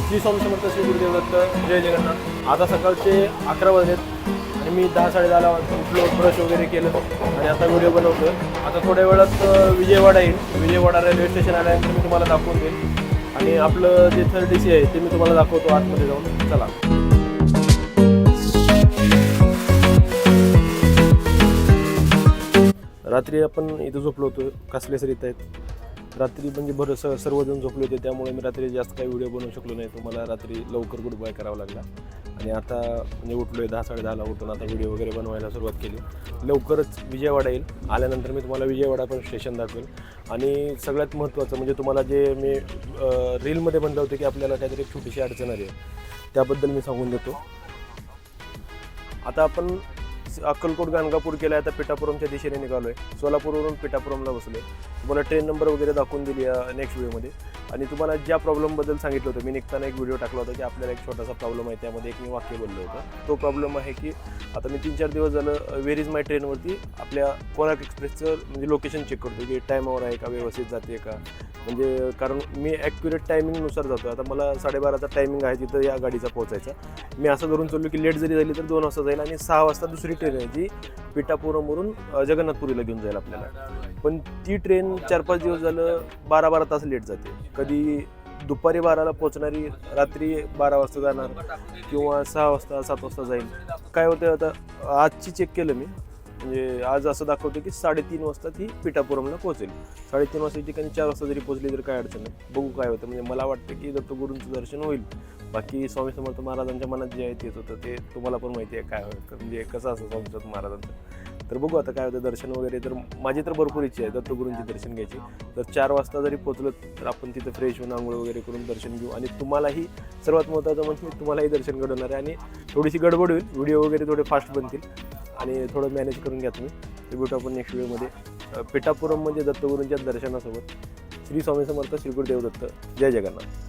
श्री स्वामी समर्थ श्री गुरुदेव दत्त जय जगन्नाथ. आता सकाळचे 11 वाजलेत आणि मी 10-10:30 उठलो, ब्रश वगैरे केलं आणि आता व्हिडिओ बनवतो. आता थोड्या वेळात विजयवाडा येईल. विजयवाडा रेल्वे स्टेशन आल्यानंतर मी तुम्हाला दाखवून देईल आणि आपलं जे 3rd DC आहे ते मी तुम्हाला दाखवतो आतमध्ये जाऊन. चला. रात्री आपण इथं झोपलो होतो. कसले सर येत आहेत रात्री, म्हणजे सर्वजण झोपले होते, त्यामुळे मी रात्री जास्त काही व्हिडिओ बनवू शकलो नाही. तुम्हाला रात्री लवकर गुड बाय करावा लागला आणि आता म्हणजे उठलो आहे 10-10:30ला उठून आता व्हिडिओ वगैरे बनवायला सुरुवात केली. लवकरच विजयवाडा येईल. आल्यानंतर मी तुम्हाला विजयवाडा पण स्टेशन दाखवेल आणि सगळ्यात महत्त्वाचं म्हणजे तुम्हाला जे मी रीलमध्ये म्हणलं होतं की आपल्याला काहीतरी एक छोटीशी अडचण आली आहे त्याबद्दल मी सांगून देतो. आता आपण अक्कलकोट गाणगापूर केलं आहे. आता पिठापुरमच्या दिशेने निघालो आहे. सोलापूरवरून पिठापुरमला बसलो आहे. तुम्हाला ट्रेन नंबर वगैरे दाखवून दिली नेक्स्ट व्हिडिओमध्ये. आणि तुम्हाला ज्या प्रॉब्लेमबद्दल सांगितलं होतं, मी निघताना एक व्हिडिओ टाकला होता की आपल्याला एक छोटासा प्रॉब्लेम आहे, त्यामध्ये एक मी वाक्य बोललो होतं. तो प्रॉब्लेम आहे की आता मी 3-4 दिवस झालं व्हेर इज माय ट्रेनवरती आपल्या कोणार्क एक्सप्रेसचं म्हणजे लोकेशन चेक करतो की टायमावर आहे का, व्यवस्थित जाते का, म्हणजे कारण मी ॲक्युरेट टायमिंगनुसार जातो. आता मला 12:30चा टायमिंग आहे तिथं या गाडीचा पोहोचायचा. मी असं धरून चाललो की लेट जरी झाली तर 2 वाजता जाईल आणि 6 वाजता दुसरी ट्रेन आहे जी पिठापुरमवरून जगन्नाथपुरीला घेऊन जाईल आपल्याला. पण ती ट्रेन 4-5 दिवस झालं 12-12 तास लेट जाते. कधी दुपारी 12ला पोहोचणारी रात्री 12 वाजता जाणार किंवा 6 वाजता 7 वाजता जाईल. काय होतं आता आजची चेक केलं मी, म्हणजे आज असं दाखवतं की 3:30 वाजता ती पिठापुरमला पोहोचेल. 3:30 वाजता ठिकाणी 4 वाजता जरी पोहोचली तर काय अडचण नाही. बघू काय होतं. म्हणजे मला वाटतं की दत्तगुरूंचं दर्शन होईल. बाकी स्वामी समर्थ महाराजांच्या मनात जे आहे तेच होतं, ते तुम्हाला पण माहिती आहे काय होतं, म्हणजे कसं असं स्वामी समर्थ महाराजांचं. तर बघू आता काय होतं दर्शन वगैरे. तर माझी तर भरपूर इच्छा आहे दत्तगुरूंची दर्शन घ्यायची. तर 4 वाजता जरी पोहोचलो तर आपण तिथं फ्रेश होऊन आंघोळ वगैरे करून दर्शन घेऊ आणि तुम्हालाही सर्वात महत्त्वाचं म्हणजे तुम्हालाही दर्शन घडवणार आहे आणि थोडीशी गडबड होईल. व्हिडिओ वगैरे थोडे फास्ट बनतील आणि थोडं मॅनेज करून घ्या तुम्ही. ते भेटू आपण नेक्स्ट व्हिडिओमध्ये. पिठापुरम म्हणजे दत्तगुरूंच्या दर्शनासोबत. श्री स्वामी समर्थ श्री गुरुदेव दत्त. जय जगन्नाथ.